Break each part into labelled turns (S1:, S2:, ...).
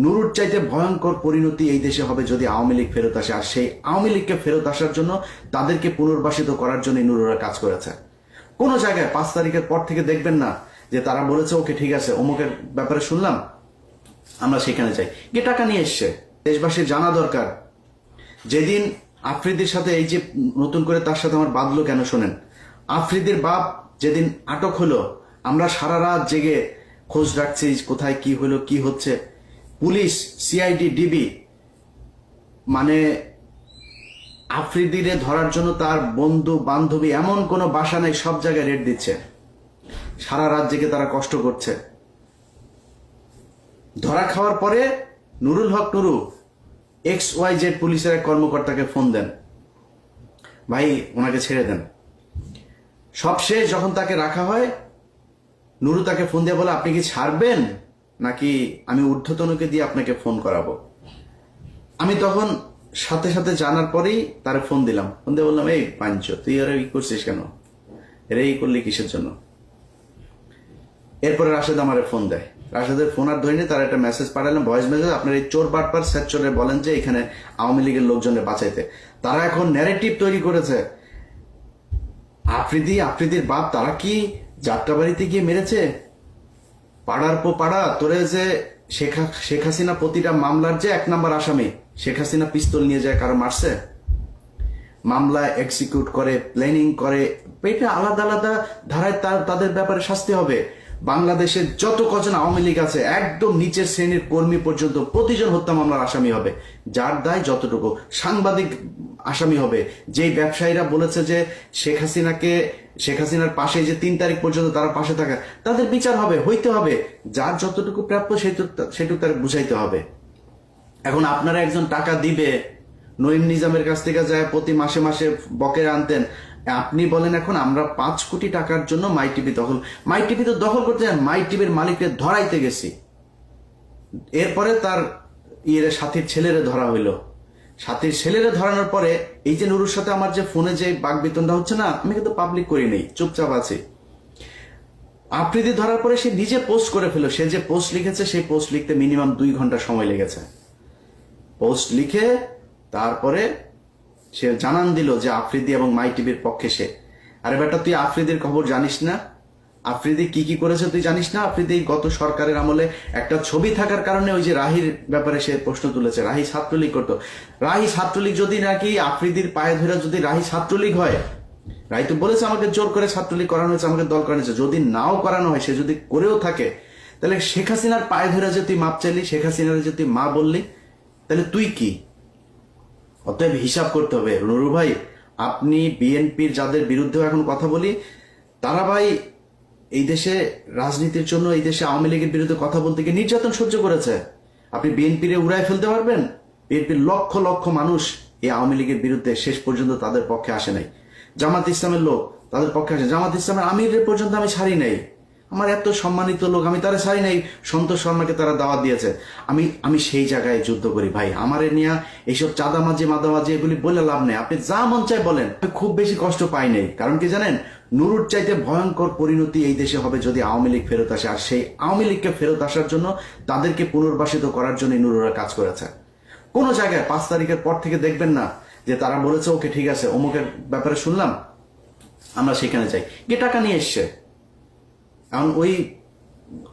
S1: নুরুর চাইতে ভয়ঙ্কর পরিণতি এই দেশে হবে যদি আওয়ামী লীগ ফেরত আসে। আর সেই আওয়ামী লীগকে ফেরত আসার জন্য তাদেরকে পুনর্বাসিত করার জন্য নুরুরা কাজ করেছে। কোনো জায়গায় 5 তারিখের পর থেকে দেখবেন না যে তারা বলেছে ওকে ঠিক আছে, অমুকের ব্যাপারে শুনলাম, আমরা সেখানে যাই, গিয়ে টাকা নিয়ে এসছে। দেশবাসীর জানা দরকার, যেদিন আফ্রিদির সাথে এই যে নতুন করে তার সাথে আমার বাঁধলো কেন শোনেন, আফ্রিদির বাপ যেদিন আটক হলো, আমরা সারা রাত জেগে খোঁজ রাখছি কোথায় কি হলো, কি হচ্ছে। পুলিশ, সিআইডি, ডিবি মানে আফ্রিদিরে ধরার জন্য তার বন্ধু বান্ধবী এমন কোনো বাসা নেই, সব জায়গায় রেড দিচ্ছে। সারা রাত জেগে তারা কষ্ট করছে। ধরা খাওয়ার পরে নুরুল হক নুরু XYZ পুলিশের এক কর্মকর্তাকে ফোন দেন, ভাই ওনাকে ছেড়ে দেন। সব শেষ যখন তাকে রাখা হয়, নুরু তাকে ফোন দিয়ে বলে আপনি কি ছাড়বেন নাকি আমি ঊর্ধ্বতনকে দিয়ে আপনাকে ফোন করাবো। আমি তখন সাথে সাথে জানার পরেই তারে ফোন দিলাম, ফোন দিয়ে বললাম এই পাঞ্চ তুই এরা ই করছিস কেন, এরা ই করলি কিসের জন্য। এরপরে রাশেদ আমারে ফোন দেয়, রাশেদের ফোন আর ধরিনি, তার একটা মেসেজ পাঠালাম, ভয়েস মেসেজ, আপনার এই চোর বাটপার স্যাচরে বলেন যে এখানে আওয়ামী লীগের লোকজনের বাঁচাইতে। তারা এখন ন্যারেটিভ তৈরি করেছে আফ্রিদির বাপ তারা কি যাত্রাবাড়িতে গিয়ে মেরেছে, পাড়ার পো পাড়া তোরে যে শেখ হাসিনা প্রতিটা মামলার যে 1 নম্বর আসামি, শেখ হাসিনা পিস্তল নিয়ে যায় কারো মারছে, মামলা এক্সিকিউট করে, প্ল্যানিং করে, এটা আলাদা আলাদা ধারায় তাদের ব্যাপারে শাস্তি হবে। বাংলাদেশের যত কজন আওয়ামী লীগ আছে একদম নিচের শ্রেণীর কর্মী পর্যন্ত প্রতিজন হত্যা মামলার আসামি হবে, যার দায় যতটুকু। সাংবাদিক আসামি হবে, যেই ব্যবসায়ীরা বলেছে যে শেখ হাসিনার পাশে যে 3 তারিখ পর্যন্ত তারা পাশে থাকা, তাদের বিচার হবে, হইতে হবে। যার যতটুকু প্রাপ্য সেটুকু তার বুঝাইতে হবে। এখন আপনারা একজন টাকা দিবে, নঈম নিজামের কাছ থেকে যায় প্রতি মাসে মাসে বকেয়া আনতেন, আপনি বলেন এখন আমরা 5 কোটি টাকার জন্য মাই টিভি তো দখল করতে যান, মাই টিভির মালিককে ধরাইতে গেছি। এরপরে তার সাথীর ছেলেরে ধরা হইলো, সাথীর ছেলেরে ধরানোর পরে এই যে নুরুর সাথে আমার যে ফোনে যে বাকবিতণ্ডা হচ্ছে না, আমি কিন্তু পাবলিক করি নেই, চুপচাপ আছি। আফ্রিদি ধরার পরে সে নিজে পোস্ট করে ফেলো, সে যে পোস্ট লিখেছে সেই পোস্ট লিখতে মিনিমাম 2 ঘন্টা সময় লেগেছে। পোস্ট লিখে তারপরে সে জানান দিল যে আফ্রিদি এবং মাই টিভির পক্ষে সে। আরে বেটা তুই আফ্রিদির খবর জানিস না? আফ্রিদি কি করেছে তুই জানিস না? আফ্রিদি গত সরকারের আমলে একটা ছবি থাকার কারণে ওই যে রাহির ব্যাপারে সে প্রশ্ন তুলেছে, রাহি ছাত্রলীগ করতো। রাহি ছাত্রলীগ যদি নাকি আফ্রিদির পায়ে ধরে যদি রাহি ছাত্রলীগ হয়, রাহি তো বলেছে আমাকে জোর করে ছাত্রলীগ করানো হয়েছে, আমাকে দল করানো হয়েছে, যদি নাও করানো হয়, সে যদি করেও থাকে, তাহলে শেখ হাসিনার পায়ে ধরে যে তুই মাপ চাইলি, শেখ হাসিনার যে তুই মা বললি, তাহলে তুই কি? অতএব হিসাব করতে হবে নুরু ভাই। আপনি বিএনপির যাদের বিরুদ্ধেও এখন কথা বলি, তারা ভাই এই দেশে রাজনীতির জন্য, এই দেশে আওয়ামী লীগের বিরুদ্ধে কথা বলতে গিয়ে নির্যাতন সহ্য করেছে। আপনি বিএনপিরে উড়ায় ফেলতে পারবেন? বিএনপির লক্ষ লক্ষ মানুষ এই আওয়ামী লীগের বিরুদ্ধে শেষ পর্যন্ত তাদের পক্ষে আসে নাই। জামাত ইসলামের লোক তাদের পক্ষে আসে, জামাত ইসলামের আমিরের পর্যন্ত আমি ছাড়ি নাই। আমার এত সম্মানিত লোক, আমি তারা ছাড়ি নাই। সন্তোষ শর্মাকে তারা দাওয়াত দিয়েছে, আমি সেই জায়গায় যুদ্ধ করি ভাই। আমার নিয়ে এইসব চাঁদামাজি মাদামাজি এগুলি বলে লাভ নেই, আপনি যা মন চাই বলেন। আমি খুব বেশি কষ্ট পাই নাই, কারণ কি জানেন, নুরুর চাইতে ভয়ঙ্কর পরিণতি এই দেশে হবে যদি আওয়ামী লীগ ফেরত আসে। আর সেই আওয়ামী লীগকে ফেরত আসার জন্য তাদেরকে পুনর্বাসিত করার জন্য নুরুরা কাজ করেছে। কোনো জায়গায় 5 তারিখের পর থেকে দেখবেন না যে তারা বলেছে ওকে ঠিক আছে, অমুকের ব্যাপারে শুনলাম, আমরা সেখানে যাই, গিয়ে টাকা নিয়ে এসছে। এখন ওই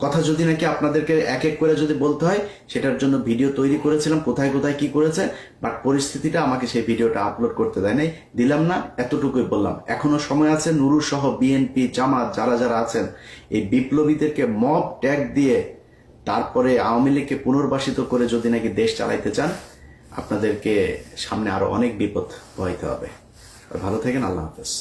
S1: কথা যদি নাকি আপনাদেরকে এক এক করে যদি বলতে হয়, সেটার জন্য ভিডিও তৈরি করেছিলাম, কোথায় কোথায় কি করেছে, বাট পরিস্থিতিটা আমাকে সেই ভিডিওটা আপলোড করতে দেয় নাই, দিলাম না, এতটুকুই বললাম। এখনো সময় আছে, নুরু সহ বিএনপি, জামাত যারা যারা আছেন, এই বিপ্লবীদেরকে মব ট্যাগ দিয়ে তারপরে আওয়ামী লীগকে পুনর্বাসিত করে যদি নাকি দেশ চালাইতে চান, আপনাদেরকে সামনে আরো অনেক বিপদ বইতে হবে। ভালো থাকেন, আল্লাহ হাফেজ।